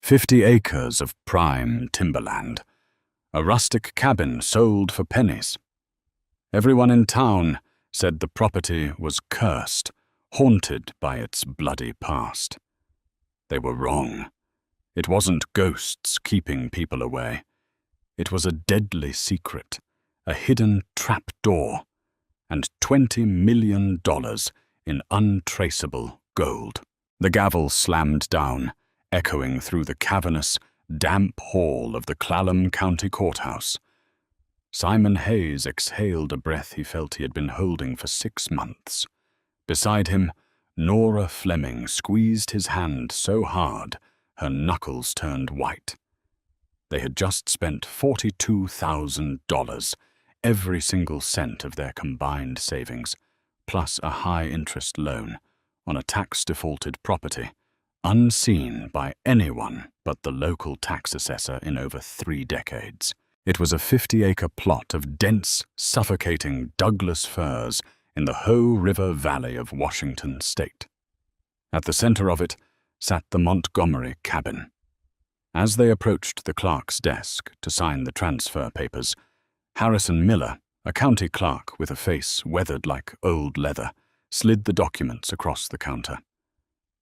50 acres of prime timberland. A rustic cabin sold for pennies. Everyone in town said the property was cursed, haunted by its bloody past. They were wrong. It wasn't ghosts keeping people away. It was a deadly secret, a hidden trapdoor, and $20 million in untraceable gold. The gavel slammed down, echoing through the cavernous, damp hall of the Clallam County Courthouse. Simon Hayes exhaled a breath he felt he had been holding for 6 months. Beside him, Nora Fleming squeezed his hand so hard her knuckles turned white. They had just spent $42,000, every single cent of their combined savings, plus a high-interest loan, on a tax-defaulted property, unseen by anyone but the local tax assessor in over 3 decades. It was a 50-acre plot of dense, suffocating Douglas firs in the Hoh River Valley of Washington state. At the center of it sat the Montgomery cabin. As they approached the clerk's desk to sign the transfer papers, Harrison Miller, a county clerk with a face weathered like old leather, slid the documents across the counter.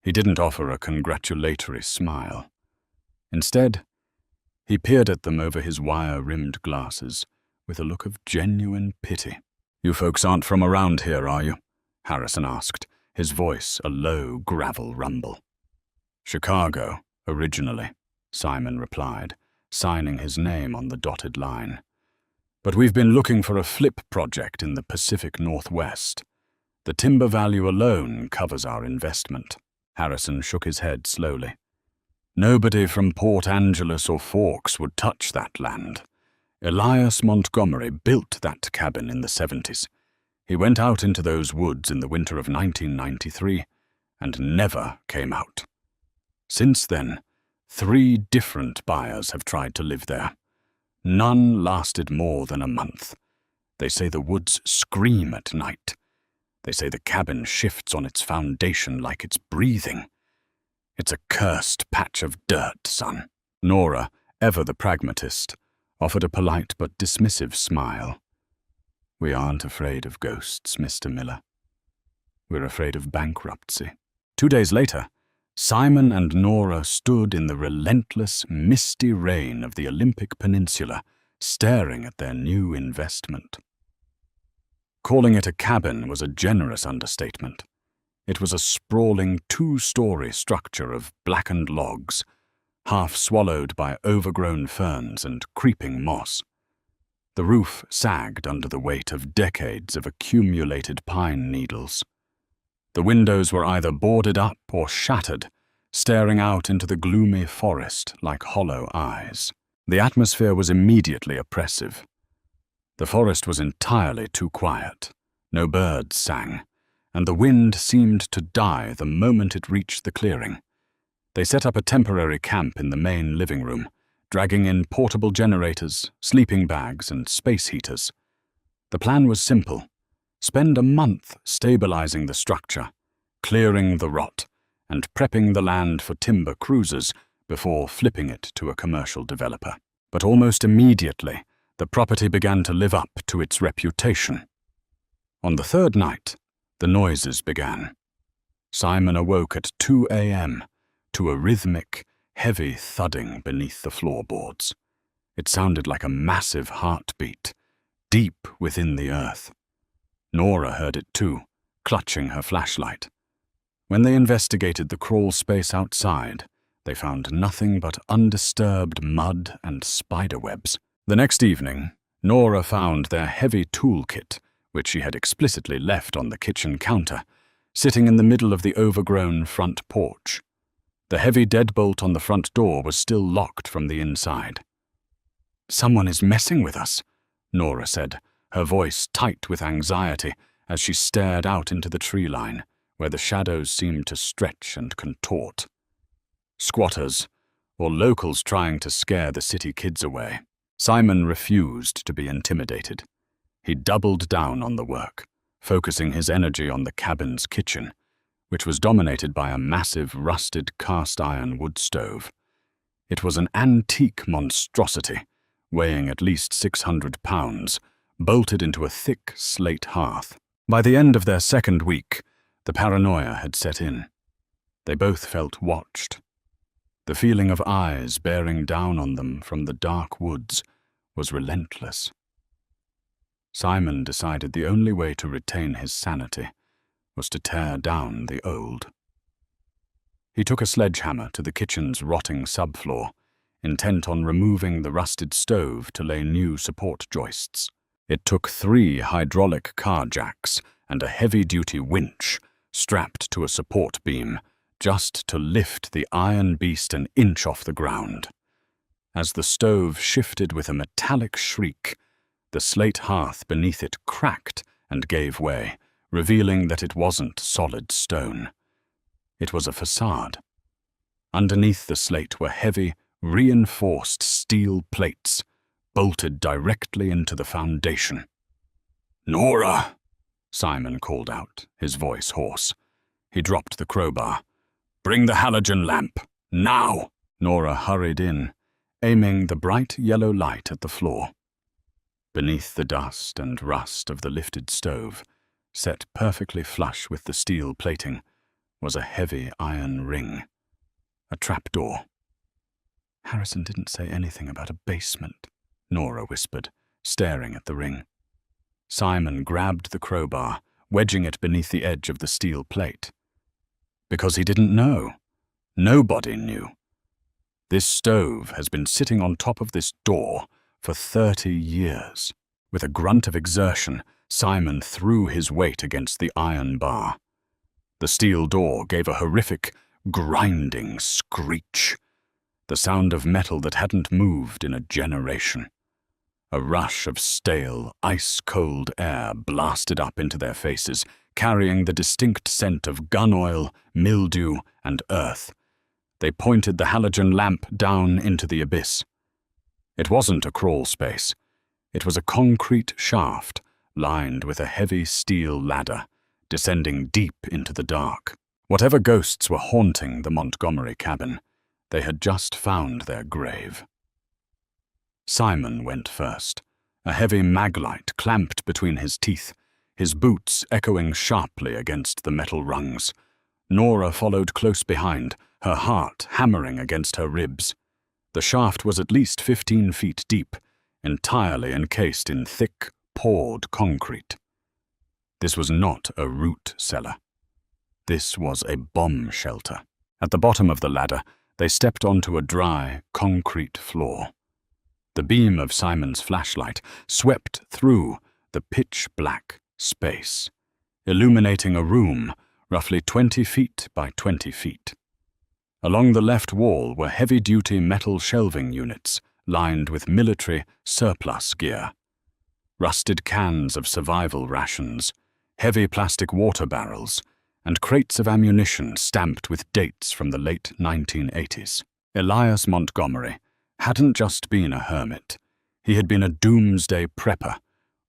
He didn't offer a congratulatory smile. Instead, he peered at them over his wire-rimmed glasses with a look of genuine pity. "You folks aren't from around here, are you?" Harrison asked, his voice a low gravel rumble. "Chicago, originally," Simon replied, signing his name on the dotted line. "But we've been looking for a flip project in the Pacific Northwest. The timber value alone covers our investment." Harrison shook his head slowly. "Nobody from Port Angeles or Forks would touch that land. Elias Montgomery built that cabin in the 70s. He went out into those woods in the winter of 1993 and never came out. Since then, 3 different buyers have tried to live there. None lasted more than a month. They say the woods scream at night. They say the cabin shifts on its foundation like it's breathing. It's a cursed patch of dirt, son." Nora, ever the pragmatist, offered a polite but dismissive smile. "We aren't afraid of ghosts, Mr. Miller. We're afraid of bankruptcy." 2 days later, Simon and Nora stood in the relentless, misty rain of the Olympic Peninsula, staring at their new investment. Calling it a cabin was a generous understatement. It was a sprawling 2-story structure of blackened logs, half swallowed by overgrown ferns and creeping moss. The roof sagged under the weight of decades of accumulated pine needles. The windows were either boarded up or shattered, staring out into the gloomy forest like hollow eyes. The atmosphere was immediately oppressive. The forest was entirely too quiet. No birds sang, and the wind seemed to die the moment it reached the clearing. They set up a temporary camp in the main living room, dragging in portable generators, sleeping bags, and space heaters. The plan was simple: spend a month stabilizing the structure, clearing the rot, and prepping the land for timber cruisers before flipping it to a commercial developer. But almost immediately, the property began to live up to its reputation. On the 3rd night, the noises began. Simon awoke at 2 a.m. to a rhythmic, heavy thudding beneath the floorboards. It sounded like a massive heartbeat, deep within the earth. Nora heard it too, clutching her flashlight. When they investigated the crawl space outside, they found nothing but undisturbed mud and spiderwebs. The next evening, Nora found their heavy toolkit, which she had explicitly left on the kitchen counter, sitting in the middle of the overgrown front porch. The heavy deadbolt on the front door was still locked from the inside. "Someone is messing with us," Nora said, her voice tight with anxiety as she stared out into the tree line, where the shadows seemed to stretch and contort. Squatters, or locals trying to scare the city kids away. Simon refused to be intimidated. He doubled down on the work, focusing his energy on the cabin's kitchen, which was dominated by a massive rusted cast-iron wood stove. It was an antique monstrosity, weighing at least 600 pounds, bolted into a thick slate hearth. By the end of their second week, the paranoia had set in. They both felt watched. The feeling of eyes bearing down on them from the dark woods was relentless. Simon decided the only way to retain his sanity was to tear down the old. He took a sledgehammer to the kitchen's rotting subfloor, intent on removing the rusted stove to lay new support joists. It took 3 hydraulic car jacks and a heavy-duty winch strapped to a support beam just to lift the iron beast an inch off the ground. As the stove shifted with a metallic shriek, the slate hearth beneath it cracked and gave way, revealing that it wasn't solid stone. It was a facade. Underneath the slate were heavy, reinforced steel plates, bolted directly into the foundation. "Nora!" Simon called out, his voice hoarse. He dropped the crowbar. "Bring the halogen lamp, now!" Nora hurried in, aiming the bright yellow light at the floor. Beneath the dust and rust of the lifted stove, set perfectly flush with the steel plating, was a heavy iron ring. A trapdoor. "Harrison didn't say anything about a basement," Nora whispered, staring at the ring. Simon grabbed the crowbar, wedging it beneath the edge of the steel plate. Because he didn't know. Nobody knew. This stove has been sitting on top of this door for 30 years. With a grunt of exertion, Simon threw his weight against the iron bar. The steel door gave a horrific, grinding screech, the sound of metal that hadn't moved in a generation. A rush of stale, ice-cold air blasted up into their faces, carrying the distinct scent of gun oil, mildew, and earth. They pointed the halogen lamp down into the abyss. It wasn't a crawl space. It was a concrete shaft lined with a heavy steel ladder, descending deep into the dark. Whatever ghosts were haunting the Montgomery cabin, they had just found their grave. Simon went first, a heavy maglite clamped between his teeth, his boots echoing sharply against the metal rungs. Nora followed close behind, her heart hammering against her ribs. The shaft was at least 15 feet deep, entirely encased in thick, poured concrete. This was not a root cellar. This was a bomb shelter. At the bottom of the ladder, they stepped onto a dry, concrete floor. The beam of Simon's flashlight swept through the pitch-black space, illuminating a room roughly 20 feet by 20 feet. Along the left wall were heavy-duty metal shelving units lined with military surplus gear. Rusted cans of survival rations, heavy plastic water barrels, and crates of ammunition stamped with dates from the late 1980s. Elias Montgomery hadn't just been a hermit. He had been a doomsday prepper,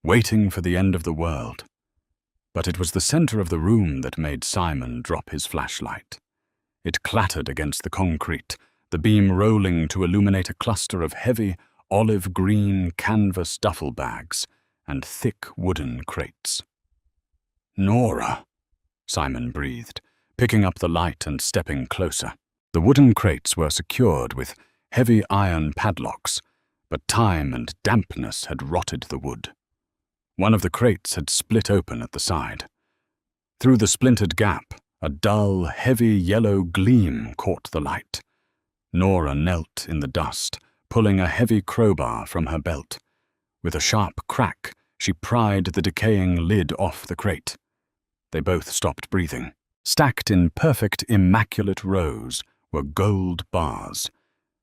waiting for the end of the world. But it was the center of the room that made Simon drop his flashlight. It clattered against the concrete, the beam rolling to illuminate a cluster of heavy, olive-green canvas duffel bags and thick wooden crates. "Nora," Simon breathed, picking up the light and stepping closer. The wooden crates were secured with heavy iron padlocks, but time and dampness had rotted the wood. One of the crates had split open at the side. Through the splintered gap, a dull, heavy yellow gleam caught the light. Nora knelt in the dust, pulling a heavy crowbar from her belt. With a sharp crack, she pried the decaying lid off the crate. They both stopped breathing. Stacked in perfect, immaculate rows were gold bars.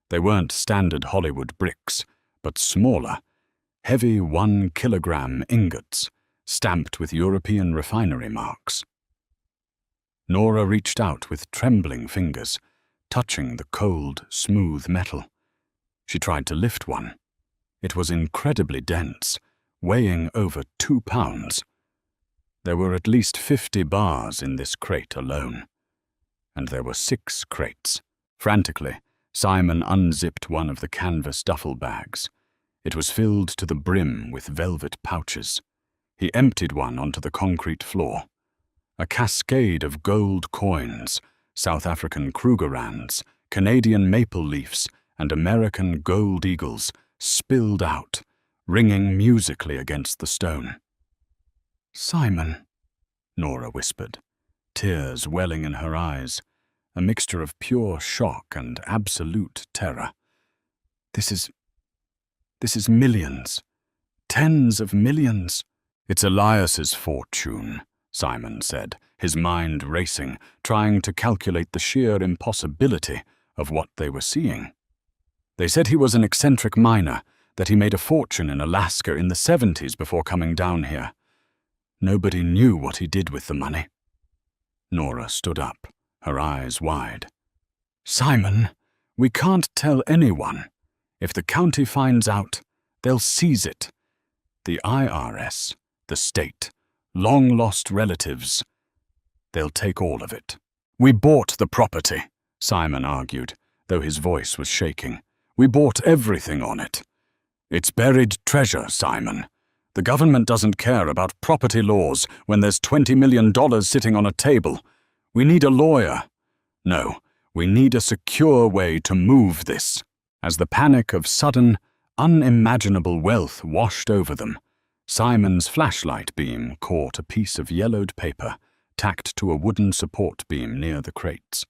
They weren't standard Hollywood bricks, but smaller, heavy 1-kilogram ingots, stamped with European refinery marks. Nora reached out with trembling fingers, touching the cold, smooth metal. She tried to lift one. It was incredibly dense, weighing over 2 pounds. There were at least 50 bars in this crate alone. And there were 6 crates. Frantically, Simon unzipped one of the canvas duffel bags. It was filled to the brim with velvet pouches. He emptied one onto the concrete floor. A cascade of gold coins, South African Krugerrands, Canadian maple leafs, and American gold eagles spilled out, ringing musically against the stone. "Simon," Nora whispered, tears welling in her eyes, a mixture of pure shock and absolute terror. This is millions. Tens of millions." "It's Elias's fortune," Simon said, his mind racing, trying to calculate the sheer impossibility of what they were seeing. "They said he was an eccentric miner, that he made a fortune in Alaska in the 70s before coming down here. Nobody knew what he did with the money." Nora stood up, her eyes wide. "Simon, we can't tell anyone. If the county finds out, they'll seize it. The IRS, the state, long-lost relatives, they'll take all of it." "We bought the property," Simon argued, though his voice was shaking. "We bought everything on it. It's buried treasure, Simon. The government doesn't care about property laws when there's $20 million sitting on a table. We need a lawyer. No, we need a secure way to move this." As the panic of sudden, unimaginable wealth washed over them, Simon's flashlight beam caught a piece of yellowed paper tacked to a wooden support beam near the crates.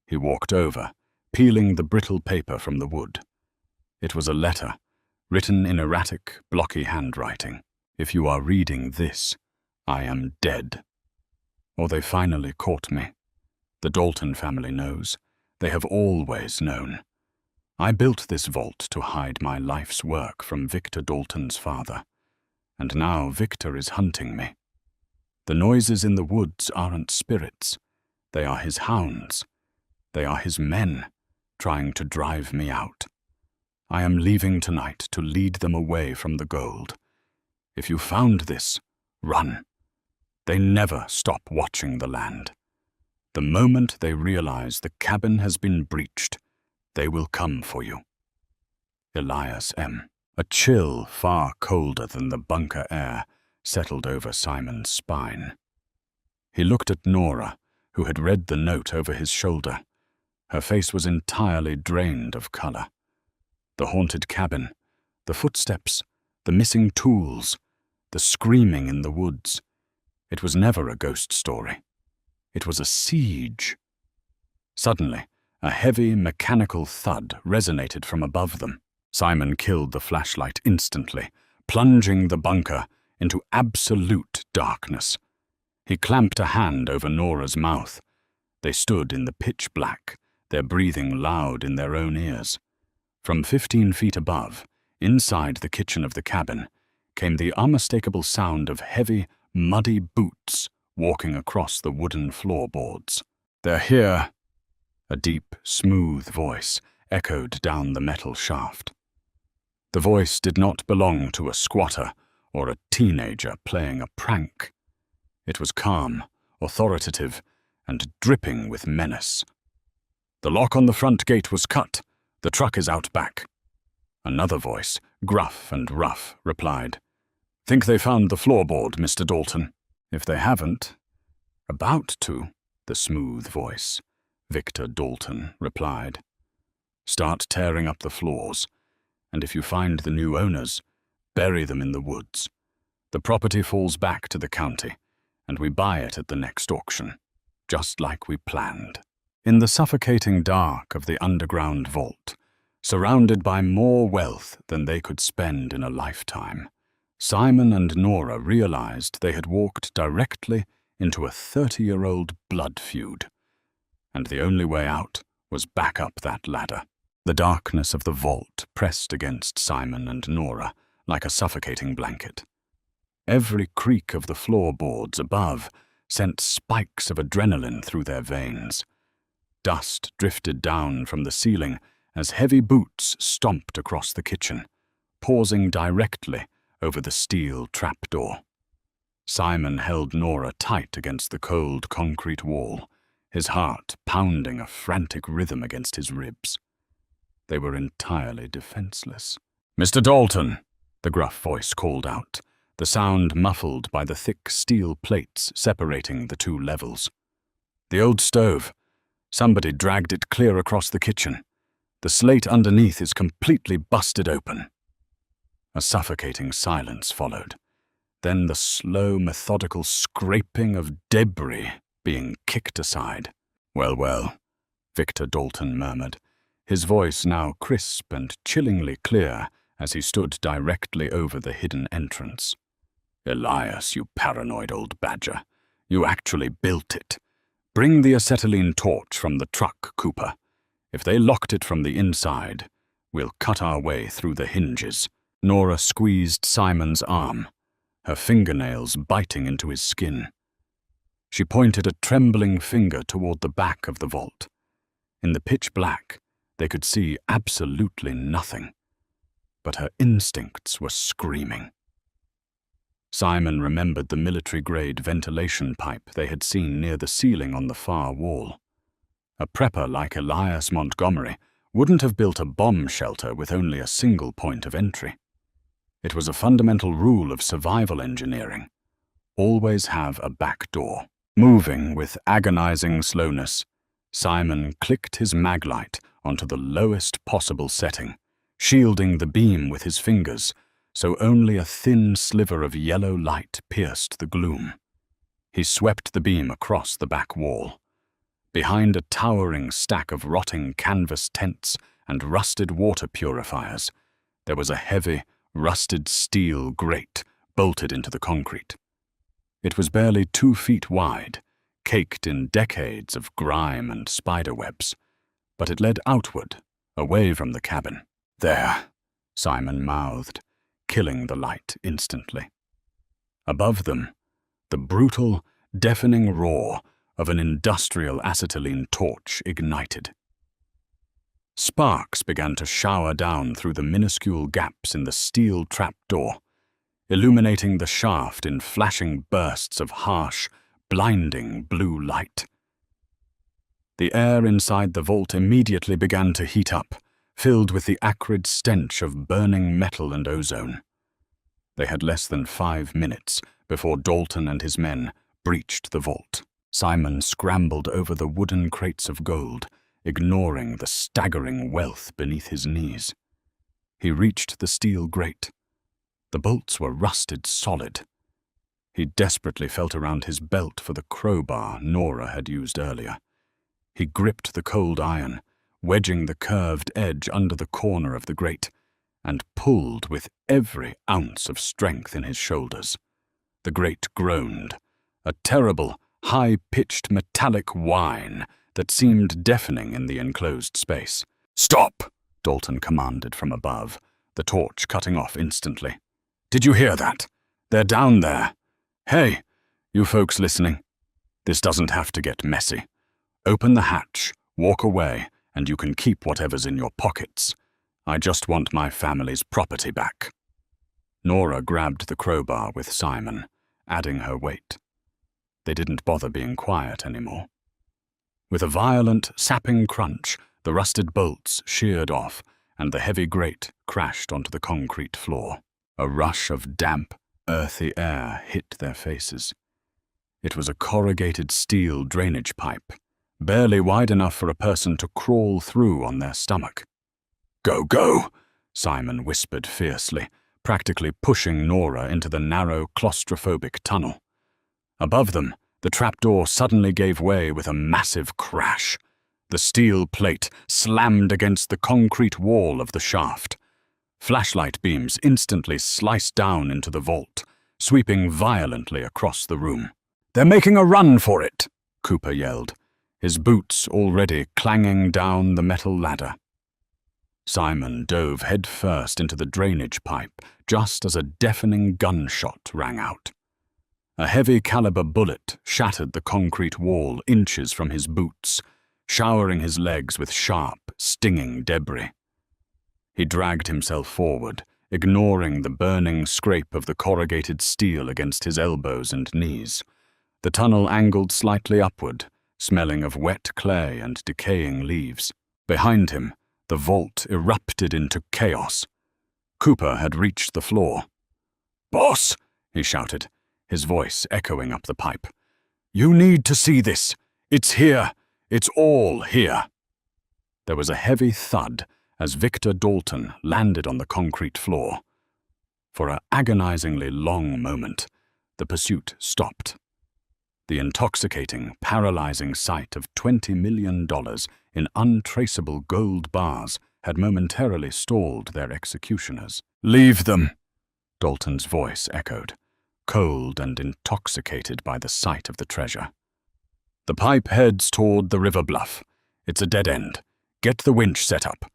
He walked over, peeling the brittle paper from the wood. It was a letter, written in erratic, blocky handwriting. "If you are reading this, I am dead." Or they finally caught me. The Dalton family knows. They have always known. I built this vault to hide my life's work from Victor Dalton's father, and now Victor is hunting me. The noises in the woods aren't spirits. They are his hounds. They are his men, trying to drive me out. I am leaving tonight to lead them away from the gold. If you found this, run. They never stop watching the land. The moment they realize the cabin has been breached, they will come for you. Elias M. A chill far colder than the bunker air settled over Simon's spine. He looked at Nora, who had read the note over his shoulder. Her face was entirely drained of color. The haunted cabin, the footsteps, the missing tools, the screaming in the woods. It was never a ghost story. It was a siege. Suddenly, a heavy mechanical thud resonated from above them. Simon killed the flashlight instantly, plunging the bunker into absolute darkness. He clamped a hand over Nora's mouth. They stood in the pitch black, their breathing loud in their own ears. From 15 feet above, inside the kitchen of the cabin, came the unmistakable sound of heavy, muddy boots walking across the wooden floorboards. "They're here," a deep, smooth voice echoed down the metal shaft. The voice did not belong to a squatter or a teenager playing a prank. It was calm, authoritative, and dripping with menace. "The lock on the front gate was cut. The truck is out back." Another voice, gruff and rough, replied, "Think they found the floorboard, Mr. Dalton? If they haven't—" "About to," the smooth voice, Victor Dalton, replied. "Start tearing up the floors, and if you find the new owners, bury them in the woods. The property falls back to the county, and we buy it at the next auction, just like we planned." In the suffocating dark of the underground vault, surrounded by more wealth than they could spend in a lifetime, Simon and Nora realized they had walked directly into a 30-year-old blood feud, and the only way out was back up that ladder. The darkness of the vault pressed against Simon and Nora like a suffocating blanket. Every creak of the floorboards above sent spikes of adrenaline through their veins. Dust drifted down from the ceiling as heavy boots stomped across the kitchen, pausing directly over the steel trapdoor. Simon held Nora tight against the cold concrete wall, his heart pounding a frantic rhythm against his ribs. they were entirely defenseless. "Mr. Dalton," the gruff voice called out, the sound muffled by the thick steel plates separating the two levels. "The old stove. Somebody dragged it clear across the kitchen. The slate underneath is completely busted open." A suffocating silence followed. Then the slow, methodical scraping of debris being kicked aside. "Well, well," Victor Dalton murmured, his voice now crisp and chillingly clear as he stood directly over the hidden entrance. "Elias, you paranoid old badger. You actually built it. Bring the acetylene torch from the truck, Cooper. If they locked it from the inside, we'll cut our way through the hinges." Nora squeezed Simon's arm, her fingernails biting into his skin. She pointed a trembling finger toward the back of the vault. In the pitch black, they could see absolutely nothing, but her instincts were screaming. Simon remembered the military-grade ventilation pipe they had seen near the ceiling on the far wall. A prepper like Elias Montgomery wouldn't have built a bomb shelter with only a single point of entry. It was a fundamental rule of survival engineering. Always have a back door. Moving with agonizing slowness, Simon clicked his maglite onto the lowest possible setting, shielding the beam with his fingers, so only a thin sliver of yellow light pierced the gloom. He swept the beam across the back wall. Behind a towering stack of rotting canvas tents and rusted water purifiers, there was a heavy, rusted steel grate bolted into the concrete. It was barely 2 feet wide, caked in decades of grime and spiderwebs, but it led outward, away from the cabin. "There," Simon mouthed, killing the light instantly. Above them, the brutal, deafening roar of an industrial acetylene torch ignited. Sparks began to shower down through the minuscule gaps in the steel trapdoor, illuminating the shaft in flashing bursts of harsh, blinding blue light. The air inside the vault immediately began to heat up, filled with the acrid stench of burning metal and ozone. They had less than 5 minutes before Dalton and his men breached the vault. Simon scrambled over the wooden crates of gold, ignoring the staggering wealth beneath his knees. He reached the steel grate. The bolts were rusted solid. He desperately felt around his belt for the crowbar Nora had used earlier. He gripped the cold iron, wedging the curved edge under the corner of the grate, and pulled with every ounce of strength in his shoulders. The grate groaned, a terrible, high-pitched metallic whine that seemed deafening in the enclosed space. "Stop!" Dalton commanded from above, the torch cutting off instantly. "Did you hear that? They're down there. Hey, you folks listening? This doesn't have to get messy. Open the hatch, walk away, and you can keep whatever's in your pockets. I just want my family's property back." Nora grabbed the crowbar with Simon, adding her weight. They didn't bother being quiet anymore. With a violent, sapping crunch, the rusted bolts sheared off, and the heavy grate crashed onto the concrete floor. A rush of damp, earthy air hit their faces. It was a corrugated steel drainage pipe, barely wide enough for a person to crawl through on their stomach. "Go, go!" Simon whispered fiercely, practically pushing Nora into the narrow, claustrophobic tunnel. Above them, the trapdoor suddenly gave way with a massive crash. The steel plate slammed against the concrete wall of the shaft. Flashlight beams instantly sliced down into the vault, sweeping violently across the room. "They're making a run for it!" Cooper yelled, his boots already clanging down the metal ladder. Simon dove headfirst into the drainage pipe just as a deafening gunshot rang out. A heavy-caliber bullet shattered the concrete wall inches from his boots, showering his legs with sharp, stinging debris. He dragged himself forward, ignoring the burning scrape of the corrugated steel against his elbows and knees. The tunnel angled slightly upward, smelling of wet clay and decaying leaves. Behind him, The vault erupted into chaos. Cooper had reached the floor. "Boss," he shouted, his voice echoing up the pipe. "You need to see this. It's here. It's all here." There was a heavy thud as Victor Dalton landed on the concrete floor. For an agonizingly long moment, the pursuit stopped. The intoxicating, paralyzing sight of $20 million in untraceable gold bars had momentarily stalled their executioners. "Leave them," Dalton's voice echoed, cold and intoxicated by the sight of the treasure. "The pipe heads toward the river bluff. It's a dead end. Get the winch set up.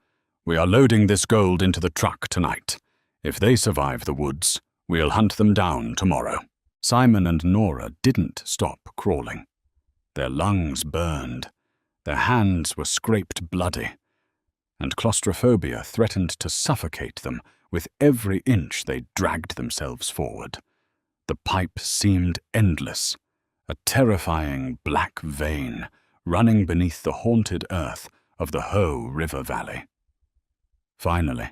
We are loading this gold into the truck tonight. If they survive the woods, we'll hunt them down tomorrow." Simon and Nora didn't stop crawling. Their lungs burned, their hands were scraped bloody, and claustrophobia threatened to suffocate them with every inch they dragged themselves forward. The pipe seemed endless, a terrifying black vein running beneath the haunted earth of the Ho River Valley. Finally,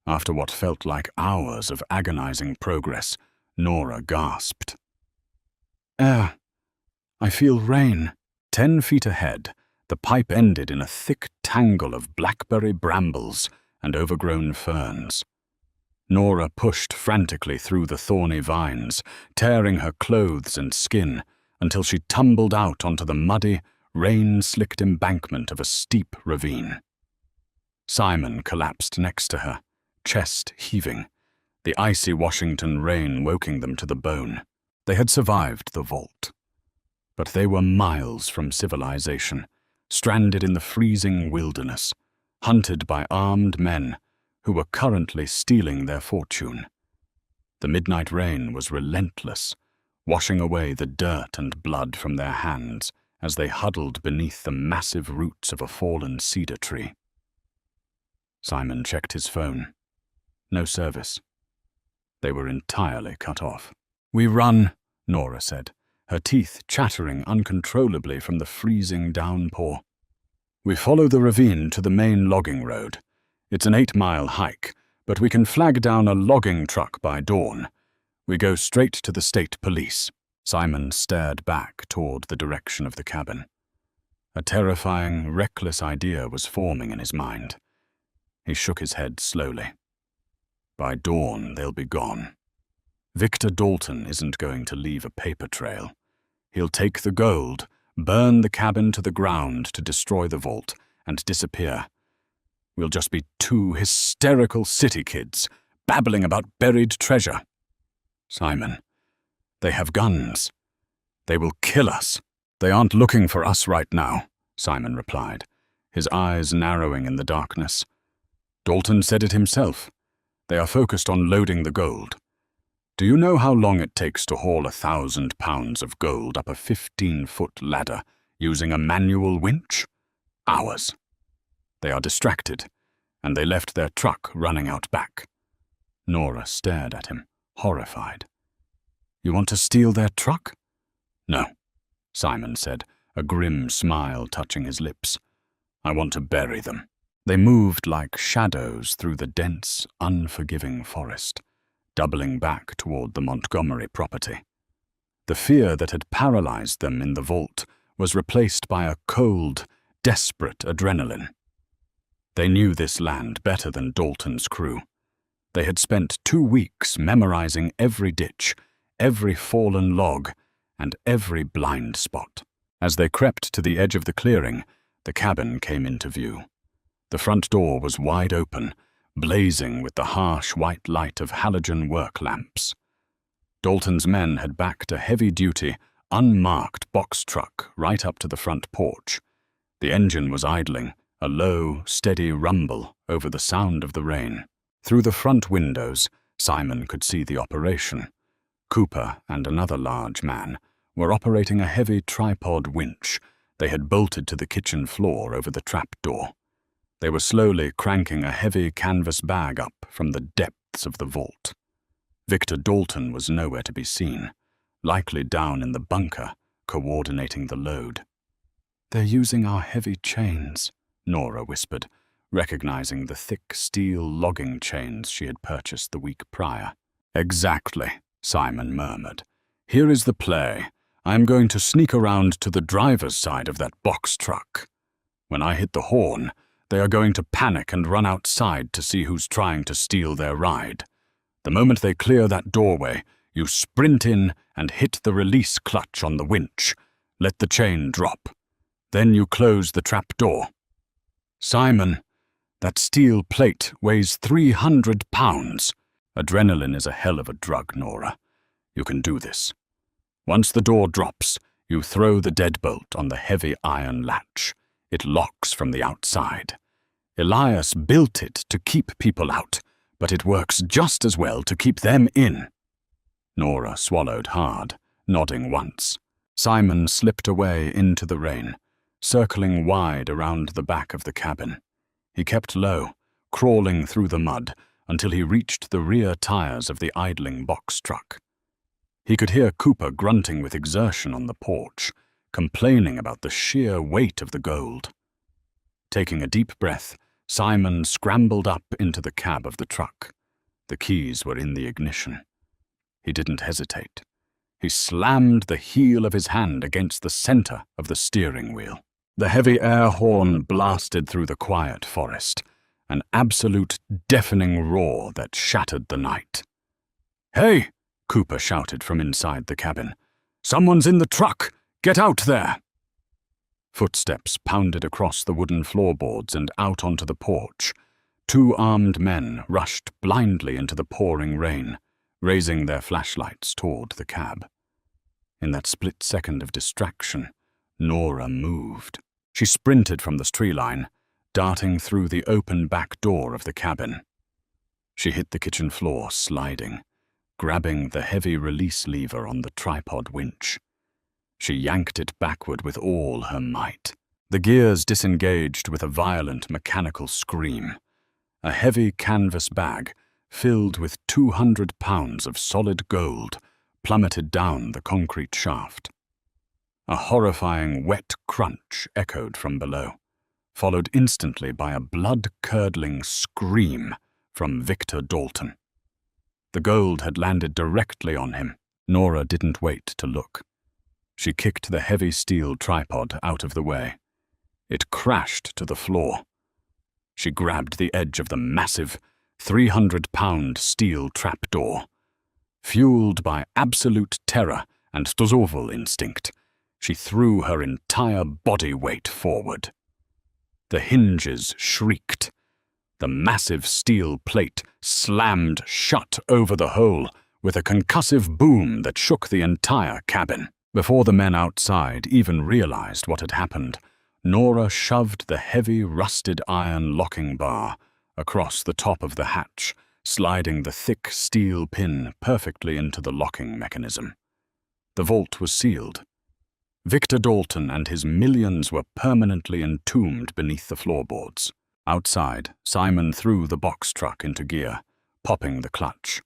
after what felt like hours of agonizing progress, Nora gasped. "Air. I feel rain." 10 feet ahead, the pipe ended in a thick tangle of blackberry brambles and overgrown ferns. Nora pushed frantically through the thorny vines, tearing her clothes and skin until she tumbled out onto the muddy, rain-slicked embankment of a steep ravine. Simon collapsed next to her, chest heaving, the icy Washington rain woking them to the bone. They had survived the vault, but they were miles from civilization, stranded in the freezing wilderness, hunted by armed men who were currently stealing their fortune. The midnight rain was relentless, washing away the dirt and blood from their hands as they huddled beneath the massive roots of a fallen cedar tree. Simon checked his phone. No service. They were entirely cut off. "We run," Nora said, her teeth chattering uncontrollably from the freezing downpour. "We follow the ravine to the main logging road. It's an 8-mile hike, but we can flag down a logging truck by dawn. We go straight to the state police." Simon stared back toward the direction of the cabin. A terrifying, reckless idea was forming in his mind. He shook his head slowly. By dawn, they'll be gone. Victor Dalton isn't going to leave a paper trail. He'll take the gold, burn the cabin to the ground to destroy the vault, and disappear. We'll just be 2 hysterical city kids babbling about buried treasure. "Simon, they have guns. They will kill us." "They aren't looking for us right now," Simon replied, his eyes narrowing in the darkness. "Dalton said it himself. They are focused on loading the gold. Do you know how long it takes to haul 1,000 pounds of gold up a 15-foot ladder using a manual winch? Hours. They are distracted, and they left their truck running out back." Nora stared at him, horrified. "You want to steal their truck?" "No," Simon said, a grim smile touching his lips. "I want to bury them." They moved like shadows through the dense, unforgiving forest, doubling back toward the Montgomery property. The fear that had paralyzed them in the vault was replaced by a cold, desperate adrenaline. They knew this land better than Dalton's crew. They had spent 2 weeks memorizing every ditch, every fallen log, and every blind spot. As they crept to the edge of the clearing, the cabin came into view. The front door was wide open, blazing with the harsh white light of halogen work lamps. Dalton's men had backed a heavy-duty, unmarked box truck right up to the front porch. The engine was idling, a low, steady rumble over the sound of the rain. Through the front windows, Simon could see the operation. Cooper and another large man were operating a heavy tripod winch they had bolted to the kitchen floor over the trapdoor. They were slowly cranking a heavy canvas bag up from the depths of the vault. Victor Dalton was nowhere to be seen, likely down in the bunker, coordinating the load. "They're using our heavy chains," Nora whispered, recognizing the thick steel logging chains she had purchased the week prior. "Exactly," Simon murmured. "Here is the play. I am going to sneak around to the driver's side of that box truck. When I hit the horn, they are going to panic and run outside to see who's trying to steal their ride. The moment they clear that doorway, you sprint in and hit the release clutch on the winch. Let the chain drop. Then you close the trapdoor. Simon, that steel plate weighs 300 pounds. Adrenaline is a hell of a drug, Nora. You can do this. Once the door drops, you throw the deadbolt on the heavy iron latch. It locks from the outside. Elias built it to keep people out, but it works just as well to keep them in." Nora swallowed hard, nodding once. Simon slipped away into the rain, circling wide around the back of the cabin. He kept low, crawling through the mud until he reached the rear tires of the idling box truck. He could hear Cooper grunting with exertion on the porch, complaining about the sheer weight of the gold. Taking a deep breath, Simon scrambled up into the cab of the truck. The keys were in the ignition. He didn't hesitate. He slammed the heel of his hand against the center of the steering wheel. The heavy air horn blasted through the quiet forest, an absolute deafening roar that shattered the night. "Hey!" Cooper shouted from inside the cabin. "Someone's in the truck! Get out there!" Footsteps pounded across the wooden floorboards and out onto the porch. Two armed men rushed blindly into the pouring rain, raising their flashlights toward the cab. In that split second of distraction, Nora moved. She sprinted from the tree line, darting through the open back door of the cabin. She hit the kitchen floor, sliding, grabbing the heavy release lever on the tripod winch. She yanked it backward with all her might. The gears disengaged with a violent mechanical scream. A heavy canvas bag, filled with 200 pounds of solid gold, plummeted down the concrete shaft. A horrifying wet crunch echoed from below, followed instantly by a blood-curdling scream from Victor Dalton. The gold had landed directly on him. Nora didn't wait to look. She kicked the heavy steel tripod out of the way. It crashed to the floor. She grabbed the edge of the massive, 300-pound steel trapdoor. Fueled by absolute terror and survival instinct, she threw her entire body weight forward. The hinges shrieked. The massive steel plate slammed shut over the hole with a concussive boom that shook the entire cabin. Before the men outside even realized what had happened, Nora shoved the heavy, rusted iron locking bar across the top of the hatch, sliding the thick steel pin perfectly into the locking mechanism. The vault was sealed. Victor Dalton and his millions were permanently entombed beneath the floorboards. Outside, Simon threw the box truck into gear, popping the clutch.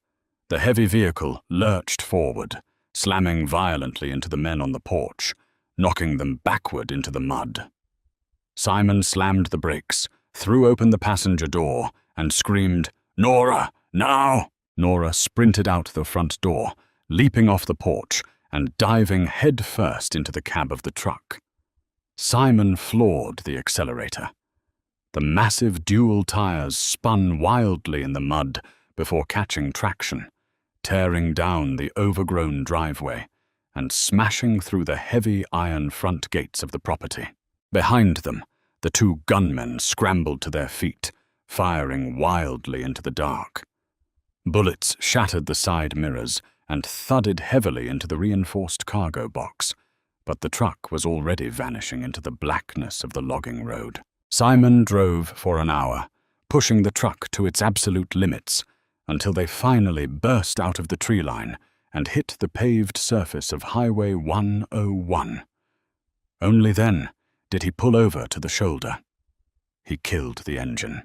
The heavy vehicle lurched forward, slamming violently into the men on the porch, knocking them backward into the mud. Simon slammed the brakes, threw open the passenger door, and screamed, "Nora, now!" Nora sprinted out the front door, leaping off the porch and diving head-first into the cab of the truck. Simon floored the accelerator. The massive dual tires spun wildly in the mud before catching traction, tearing down the overgrown driveway and smashing through the heavy iron front gates of the property. Behind them, the two gunmen scrambled to their feet, firing wildly into the dark. Bullets shattered the side mirrors and thudded heavily into the reinforced cargo box, but the truck was already vanishing into the blackness of the logging road. Simon drove for an hour, pushing the truck to its absolute limits, until they finally burst out of the tree line and hit the paved surface of Highway 101. Only then did he pull over to the shoulder. He killed the engine.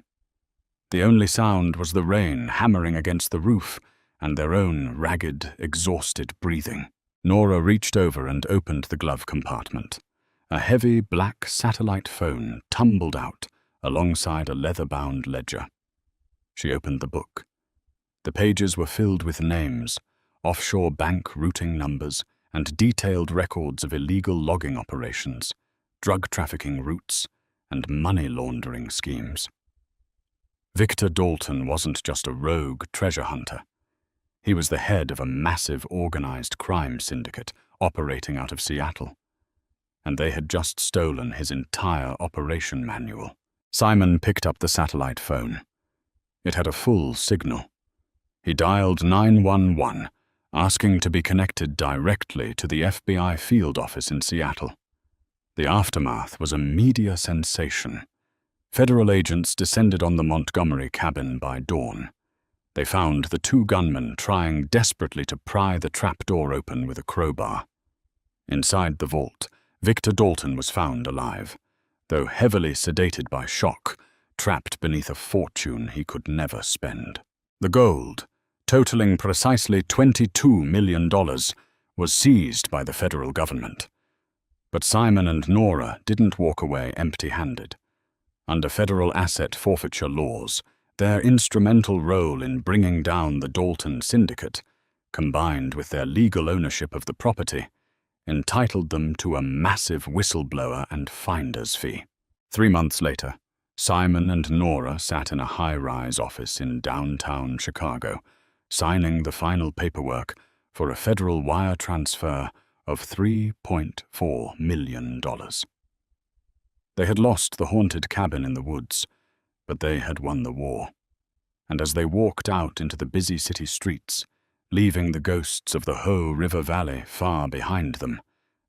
The only sound was the rain hammering against the roof and their own ragged, exhausted breathing. Nora reached over and opened the glove compartment. A heavy black satellite phone tumbled out, alongside a leather-bound ledger. She opened the book. The pages were filled with names, offshore bank routing numbers, and detailed records of illegal logging operations, drug trafficking routes, and money laundering schemes. Victor Dalton wasn't just a rogue treasure hunter. He was the head of a massive organized crime syndicate operating out of Seattle, and they had just stolen his entire operation manual. Simon picked up the satellite phone. It had a full signal. He dialed 911, asking to be connected directly to the FBI field office in Seattle. The aftermath was a media sensation. Federal agents descended on the Montgomery cabin by dawn. They found the two gunmen trying desperately to pry the trapdoor open with a crowbar. Inside the vault, Victor Dalton was found alive, though heavily sedated by shock, trapped beneath a fortune he could never spend. The gold, totaling precisely $22 million, was seized by the federal government. But Simon and Nora didn't walk away empty-handed. Under federal asset forfeiture laws, their instrumental role in bringing down the Dalton syndicate, combined with their legal ownership of the property, entitled them to a massive whistleblower and finder's fee. 3 months later, Simon and Nora sat in a high-rise office in downtown Chicago, signing the final paperwork for a federal wire transfer of $3.4 million. They had lost the haunted cabin in the woods, but they had won the war. And as they walked out into the busy city streets, leaving the ghosts of the Hoh River Valley far behind them,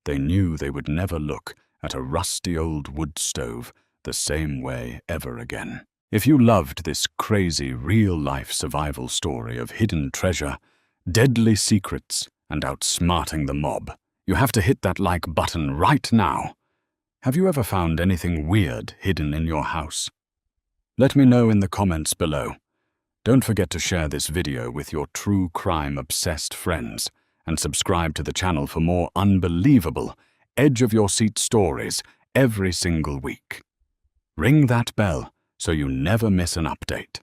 they knew they would never look at a rusty old wood stove the same way ever again. If you loved this crazy real-life survival story of hidden treasure, deadly secrets, and outsmarting the mob, you have to hit that like button right now. Have you ever found anything weird hidden in your house? Let me know in the comments below. Don't forget to share this video with your true crime-obsessed friends and subscribe to the channel for more unbelievable, edge-of-your-seat stories every single week. Ring that bell so you never miss an update.